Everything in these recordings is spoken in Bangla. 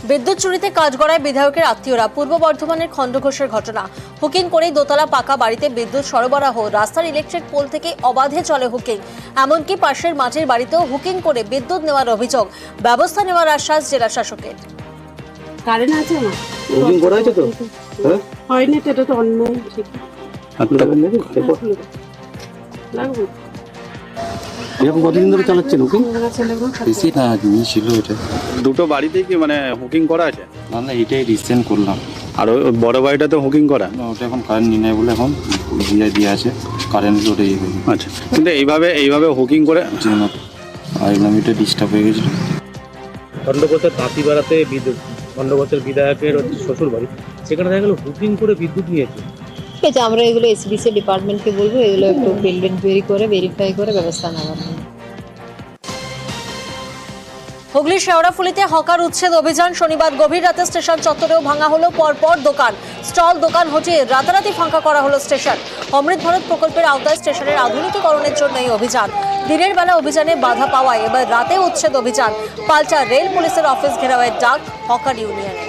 বিদ্যুৎ চুরিতে কাঠগড়ায় বিধায়কের আত্মীয়রা। পূর্ব বর্ধমানের খণ্ডঘোষের ঘটনা। হুকিং করেই দোতলা পাকা বাড়িতে বিদ্যুৎ সরবরাহ। রাস্তার ইলেকট্রিক পোল থেকে অবাধে চলে হুকিং। এমনকি পাশের মাটির বাড়িতেও হুকিং করে বিদ্যুৎ নেওয়ার অভিযোগ। ব্যবস্থা নেওয়ার আশ্বাস জেলা শাসকের। কারেন্ট আছে না, হুকিং করা হয়েছে তো? হ্যাঁ, হয়নি তো, এটা তো অন্যায়। ঠিক লাগবে। এরকম কতদিন ধরে চালাচ্ছেন হুকিং? বেশি না, আগে ছিল এটা। দুটো বাড়িতেই কি মানে হুকিং করা আছে? না না, এটাই রিসেন্ট করলাম। আর ওই বড় বাড়িটাতে হুকিং করা? না, ওটা এখন কারেন্ট নিয়ে নেয় বলে এখন দিয়ে আছে কারেন্ট ওটা ইয়ে হয়ে গেছে। আচ্ছা, কিন্তু এইভাবে হুকিং করে আর এলাম এটা ডিস্টার্ব হয়ে গেছিলো। খণ্ডঘোষের তাঁতিপাড়াতে খণ্ডঘোষের বিধায়কের শ্বশুর বাড়ি, সেখানে দেখা গেল হুকিং করে বিদ্যুৎ নিয়েছে। ঠিক আছে, আমরা এগুলো এসবিসি ডিপার্টমেন্টকে বলবো, এগুলো একটু ফিল্ড এনকোয়ারি করে ভেরিফাই করে ব্যবস্থা নেওয়ার। হুগলির শেওড়াফুলিতে হকার উচ্ছেদ অভিযান। শনিবার গভীর রাতে স্টেশন চত্বরেও ভাঙা হলো পরপর দোকান, স্টল, দোকান হটিয়ে রাতারাতি ফাঁকা করা হলো স্টেশন। অমৃত ভারত প্রকল্পের আওতায় স্টেশনের আধুনিকীকরণের জন্য এই অভিযান। দিনের বেলা অভিযানে বাধা পাওয়ায় এবার রাতে উচ্ছেদ অভিযান। পাল্টা রেল পুলিশের অফিস ঘেরাওয়ের ডাক হকার ইউনিয়নে।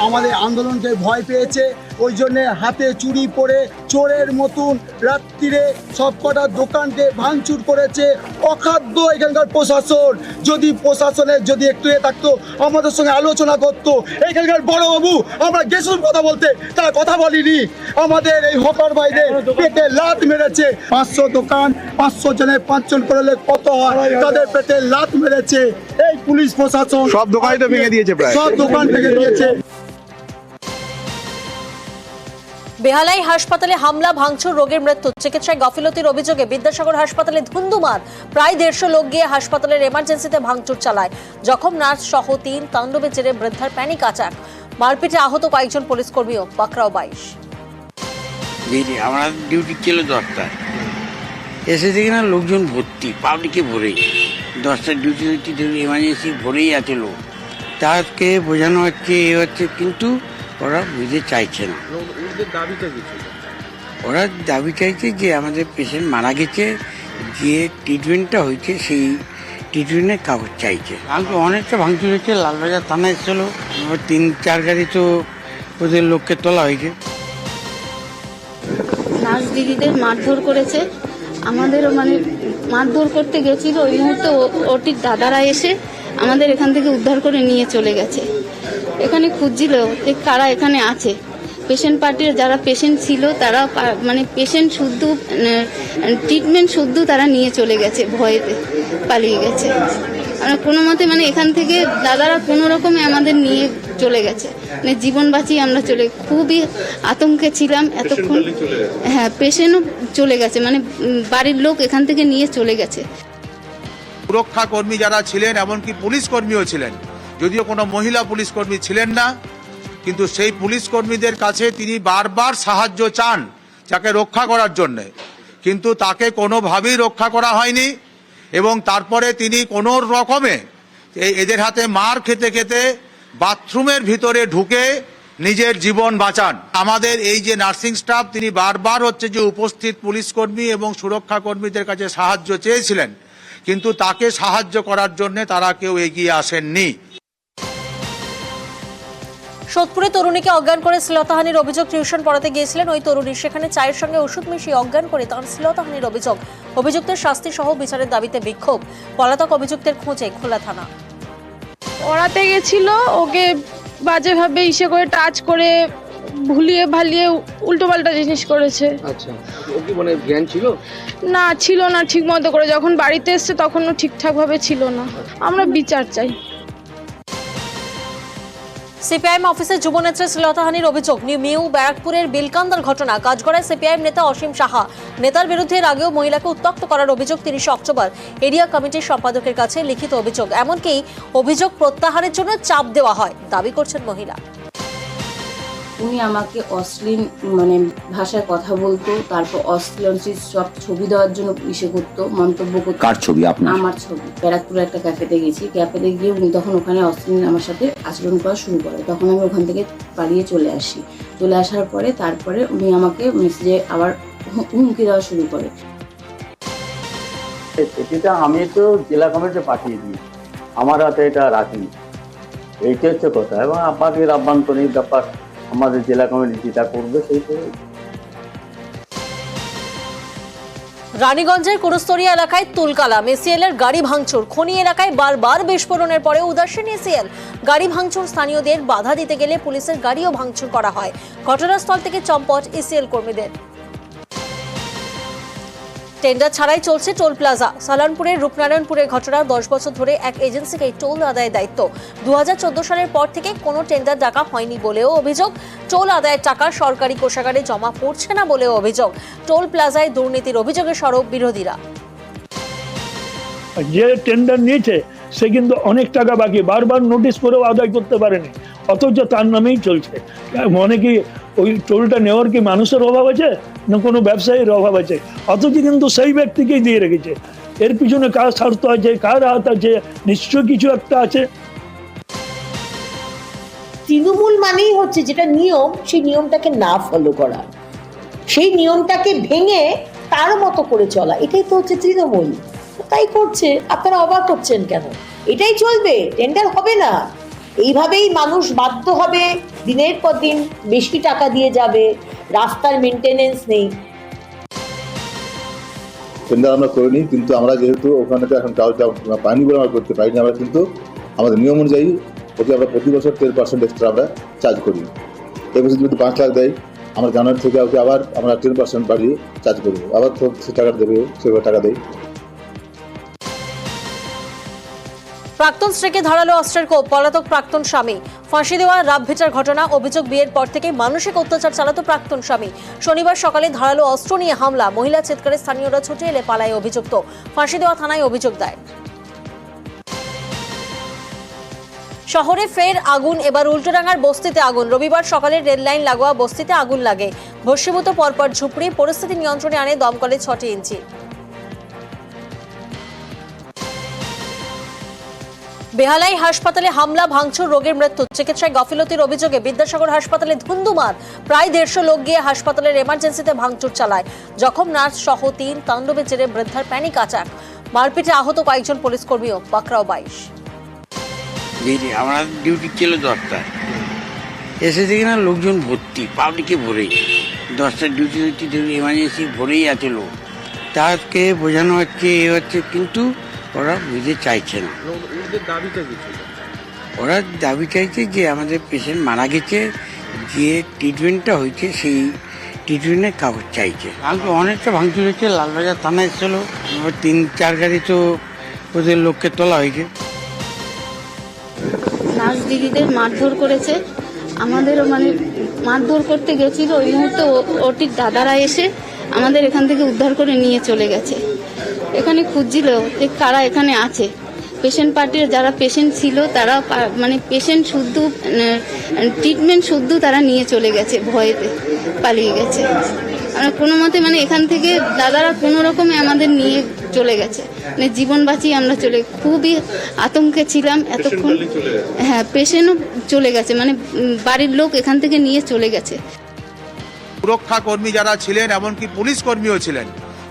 আমাদের আন্দোলনকে ভয় পেয়েছে, ওই জন্যে হাতে চুরি পরে চোরের মতন রাত্রিরে সবকটা দোকানকে ভাঙচুর করেছে। অখাদ্য এখানকার প্রশাসন। যদি প্রশাসনের যদি একটু থাকতো, আমাদের সঙ্গে আলোচনা করতো। এখানকার বড়বাবু, আমরা গেছিলাম কথা বলতে, তারা কথা বলিনি। আমাদের এই হকার ভাইদের পেটে লাত মেরেছে। 500 দোকান, 500 জনের 5 জন করলে কত হয়, তাদের পেটে লাত মেরেছে এই পুলিশ প্রশাসন। সব দোকানই তো ভেঙে দিয়েছে, প্রায় সব দোকান ভেঙে দিয়েছে। বেহালাই হাসপাতালে হামলা, ভাঙচুর, রোগীর মৃত্যু। চিকিৎসায় গাফিলতির অভিযোগে বিদ্যাসাগর হাসপাতালে ধুন্ধুমার। প্রায় 150 লোক গিয়ে হাসপাতালের এমার্জেন্সিতে ভাঙচুর চালায়। জখম নার্স সহ 3। তাণ্ডবের জেরে বৃদ্ধার প্যানিক আটাক। মারপিটে আহত কয়েকজন পুলিশ কর্মীও। পাকড়াও 22। আমরা ডিউটি ছিল 10টায়, এসে দেখি না লোকজন ভর্তি, পাবলিকে ভরে। 10টার ডিউটি ধরে এমার্জেন্সি ভরেই আছে লোক। তাকে বোঝানো হচ্ছে এ হচ্ছে, কিন্তু ওরা বুঝতে চাইছে না। ওরা দাবি চাইছে যে আমাদের পেশেন্ট মারা গেছে, যে ট্রিটমেন্টটা হয়েছে সেই ট্রিটমেন্টের কাগজ চাইছে। কালকে অনেকটা ভাঙচুর হয়েছে, লালবাজার থানায় এসেছিল, 3-4 গাড়ি তো ওদের লোককে তোলা হয়েছে। নার্স দিদিদের মারধর করেছে, আমাদেরও মানে মারধর করতে গেছিল। ওই মুহূর্তে ওটির দাদারা এসে আমাদের এখান থেকে উদ্ধার করে নিয়ে চলে গেছে। এখানে খুঁজছিল যে কারা এখানে আছে। পেশেন্ট পার্টির যারা পেশেন্ট ছিল তারা মানে পেশেন্ট শুদ্ধ ট্রিটমেন্ট শুদ্ধ তারা নিয়ে চলে গেছে, ভয়েতে পালিয়ে গেছে। আমরা কোনো মতে মানে এখান থেকে দাদারা কোনো রকমে আমাদের নিয়ে চলে গেছে, মানে জীবন বাঁচিয়ে আমরা খুবই আতঙ্কে ছিলাম এতক্ষণ। হ্যাঁ, পেশেন্টও চলে গেছে, মানে বাড়ির লোক এখান থেকে নিয়ে চলে গেছে। সুরক্ষা কর্মী যারা ছিলেন, এমনকি পুলিশ কর্মীও ছিলেন, যদিও কোনো মহিলা পুলিশ কর্মী ছিলেন না, কিন্তু সেই পুলিশ কর্মীদের কাছে তিনি বারবার সাহায্য চান যাকে রক্ষা করার জন্য, কিন্তু তাকে কোনোভাবেই রক্ষা করা হয়নি। এবং তারপরে তিনি কোনো রকমে এদের হাতে মার খেতে খেতে বাথরুমের ভিতরে ঢুকে নিজের জীবন বাঁচান। আমাদের এই যে নার্সিং স্টাফ, তিনি বারবার হচ্ছে যে উপস্থিত পুলিশ কর্মী এবং সুরক্ষা কর্মীদের কাছে সাহায্য চেয়েছিলেন, কিন্তু তাকে সাহায্য করার জন্য তারা কেউ এগিয়ে আসেননি। সোদপুরে তরুণীকে অজ্ঞান করে শ্লীলতাহানির অভিযোগ। টিউশন পড়াতে গিয়েছিলেন ওই তরুণী, সেখানে চায়ের সঙ্গে ওষুধ মিশিয়ে অজ্ঞান করে তার শ্লীলতাহানির অভিযোগ। অভিযুক্তের শাস্তি সহ বিচারের দাবিতে বিক্ষোভ। পলাতক অভিযুক্তের খোঁজে খোলা থানা। পড়াতে গেছিল, ওকে বাজেভাবে ইসে করে টাচ করে ভুলিয়ে ভালিয়ে উল্টোপাল্টা জিনিস করেছে। আচ্ছা, ও কি মানে জ্ঞান ছিল? না, ছিল না ঠিক মতো করে। যখন বাড়িতে এসছে তখনও ঠিকঠাক ভাবে ছিল না। আমরা বিচার চাই। সিপিআইএম অফিসে যুবনেত্রী শ্লীলতাহানির অভিযোগ। নিউ ব্যারাকপুরের বিলকান্দার ঘটনা। কাজগড়ায় সিপিআইএম নেতা অসীম সাহা। নেতার বিরুদ্ধে এর আগেও মহিলাকে উত্ত্যক্ত করার অভিযোগ। 30 অক্টোবর এরিয়া কমিটির সম্পাদকের কাছে লিখিত অভিযোগ। এমনকি অভিযোগ প্রত্যাহারের জন্য চাপ দেওয়া হয়, দাবি করছেন মহিলা। উনি আমাকে অশ্লীল মানে ভাষায় কথা বলতো, তারপর অশ্লীল সব ছবি দেওয়ার জন্য ইসে করতো, মন্তব্য করতো। কার ছবি? আপনার? আমার ছবি। ব্যারাকপুরে একটা ক্যাফেতে গেছি, ক্যাফেতে গিয়ে উনি তখন ওখানে অশ্লীল আমার সাথে আচরণ করা শুরু করে। তখন আমি ওখান থেকে পালিয়ে চলে আসি। চলে আসার পরে তারপরে উনি আমাকে মেসেজে আবার হুমকি দেওয়া শুরু করে। এটা আমি তো জেলা কমিটিতে পাঠিয়ে দিই, আমার হাতে এটা রাখিনি। এইটা হচ্ছে কথা। এবং আমাদের আভ্যন্তরীণ ব্যাপার আমাদের জেলা কমিটি যেটা করবে সেইটাই। রানীগঞ্জের কুরুস্তরিয়া এলাকায় তুলকালা এসিএলের গাড়ি ভাঙচুর। খনি এলাকায় বারবার বিস্ফোরণের পরে উদাসীন এসিএল। গাড়ি ভাঙচুর স্থানীয়দের বাধা দিতে গেলে পুলিশের গাড়িও ভাঙচুর করা হয়। ঘটনাস্থল থেকে চম্পট এসিএল কর্মীদের। টেন্ডার ছাড়াই চলছে টোল প্লাজা। সালানপুরের রূপনারায়ণপুরের ঘটনা। 10 বছর ধরে এক এজেন্সিকে টোল আদায়ের দায়িত্ব। 2014 সালের পর থেকে কোনো টেন্ডার ডাকা হয়নি বলেও অভিযোগ। টোল আদায়ের টাকা সরকারি কোষাগারে জমা পড়ছে না বলেও অভিযোগ। টোল প্লাজায় দুর্নীতির অভিযোগে সরব বিরোধীরা। যে টেন্ডার নিয়েছে সে কিন্তু অনেক টাকা বাকি, বারবার নোটিশ করেও আদায় করতে পারেনি, অথচ তার নামেই চলছে। মনে কি ওই টোলটা নেওয়ার কি মানুষের অভাব আছে না কোনো ব্যবসায়ীর অভাব আছে? অথচ কিন্তু সেই ব্যক্তিকেই দিয়ে রেখেছে। এর পিছনে কার স্বার্থ আছে, কার হাত আছে? নিশ্চয় কিছু একটা আছে। তৃণমূল মানেই হচ্ছে যেটা নিয়ম, সেই নিয়মটাকে না ফলো করা, সেই নিয়মটাকে ভেঙে তার মতো করে চলা, এটাই তো হচ্ছে তৃণমূল। তাই করছে, আপনারা অবাক হচ্ছেন কেন? এটাই চলবে, টেন্ডার হবে না। এইভাবেই মানুষ বাধ্য হবে, দিনের পর দিন বেশি টাকা দিয়ে যাবে, রাস্তার মেনটেনেন্স নেই। টেন্ডার আমরা করিনি, কিন্তু আমরা যেহেতু ওখানে তো এখন চাউলটা পাইনি বলে আমরা করতে পারিনি, আমরা কিন্তু আমাদের নিয়ম অনুযায়ী ওকে আমরা প্রতি বছর 10% এক্সট্রা আমরা চার্জ করি। এবছর যদি 5 লাখ দেয়, আমরা জানুয়ারি থেকে ওকে আবার আমরা 10% বাড়িয়ে চার্জ করবো, আবার তো সে টাকাটা দেবে, সেভাবে টাকা দেয়। প্রাক্তন স্ত্রীকে ধারালো অস্ত্রের কোপ। পলাতক প্রাক্তন স্বামী। ফাঁসি দেওয়া রাবভেটার ঘটনা। অভিযোগ বিয়ের পর থেকে মানসিক অত্যাচার চালাতো প্রাক্তন স্বামী। শনিবার সকালে ধারালো অস্ত্র নিয়ে হামলা। মহিলা চিৎকারে স্থানীয়রা ছুটে এলে পালায় অভিযুক্ত। ফাঁসি দেওয়া থানায় অভিযোগ দেয়। শহরে ফের আগুন। এবার উল্টোডাঙ্গার বস্তিতে আগুন। রবিবার সকালে রেল লাইন লাগোয়া বস্তিতে আগুন লাগে। ভস্মীভূত পরপর ঝুপড়ি। পরিস্থিতি নিয়ন্ত্রণে আনে দমকলের 6টি ইঞ্চি। বেহালাই হাসপাতালে হামলা, ভাঙচুর, রোগীর মৃত্যু। চিকিৎসায় গাফিলতির অভিযোগে বিদ্যাসাগর হাসপাতালে ধুন্ধুমার। প্রায় 150 লোক গিয়ে হাসপাতালের এমার্জেন্সিতে ভাঙচুর চালায়। জখম নার্স সহ 3। তাণ্ডবে জেরে বৃদ্ধার প্যানিক আটাক। মারপিটে আহত কয়েকজন পুলিশ কর্মীও। পাকড়াও 22। আমরা ডিউটি ছিল 10টায়, এসে দেখি না লোকজন ভর্তি, পাবলিকে ভরেই। 10টার ডিউটি ধরে এমার্জেন্সি ভরেই আছে লোক। তাকে বোঝানো হচ্ছে, এ হচ্ছে, কিন্তু ওরা বুঝতে চাইছে না। ওরা দাবি চাইছে যে আমাদের পেশেন্ট মারা গেছে, যে ট্রিটমেন্টটা হয়েছে সেই ট্রিটমেন্টের কাগজ চাইছে। অনেকটা ভাঙচুর হয়েছে। লালবাজার থানায় এসেছিল, 3-4 গাড়ি তো ওদের লোককে তোলা হয়েছে। নার্স দিদিদের মারধর করেছে, আমাদেরও মারধর করতে গেছিল। ওই মুহূর্তে ওটির দাদারা এসে আমাদের এখান থেকে উদ্ধার করে নিয়ে চলে গেছে। এখানে খুঁজছিল যে কারা এখানে আছে। পেশেন্ট পার্টির যারা পেশেন্ট ছিল তারা পেশেন্ট শুদ্ধ ট্রিটমেন্ট শুদ্ধ তারা নিয়ে চলে গেছে, ভয়েতে পালিয়ে গেছে। কোনো মতে এখান থেকে দাদারা কোনো রকমে আমাদের নিয়ে চলে গেছে, জীবন বাঁচিয়ে আমরা খুবই আতঙ্কে ছিলাম এতক্ষণ। হ্যাঁ, পেশেন্টও চলে গেছে, বাড়ির লোক এখান থেকে নিয়ে চলে গেছে। সুরক্ষা কর্মী যারা ছিলেন, এমনকি পুলিশ কর্মীও ছিলেন,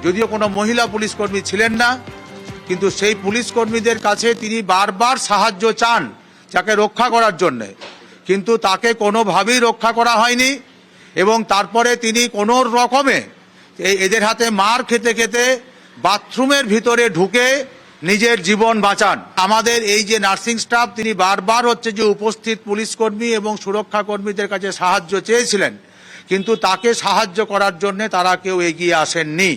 যদিও কোনো মহিলা পুলিশ কর্মী ছিলেন না, কিন্তু সেই পুলিশ কর্মীদের কাছে তিনি বারবার সাহায্য চান যাকে রক্ষা করার জন্য, কিন্তু তাকে কোনোভাবেই রক্ষা করা হয়নি। এবং তারপরে তিনি কোনো রকমে এদের হাতে মার খেতে খেতে বাথরুমের ভিতরে ঢুকে নিজের জীবন বাঁচান। আমাদের এই যে নার্সিং স্টাফ, তিনি বারবার হচ্ছে যে উপস্থিত পুলিশ কর্মী এবং সুরক্ষা কর্মীদের কাছে সাহায্য চেয়েছিলেন, কিন্তু তাকে সাহায্য করার জন্য তারা কেউ এগিয়ে আসেননি।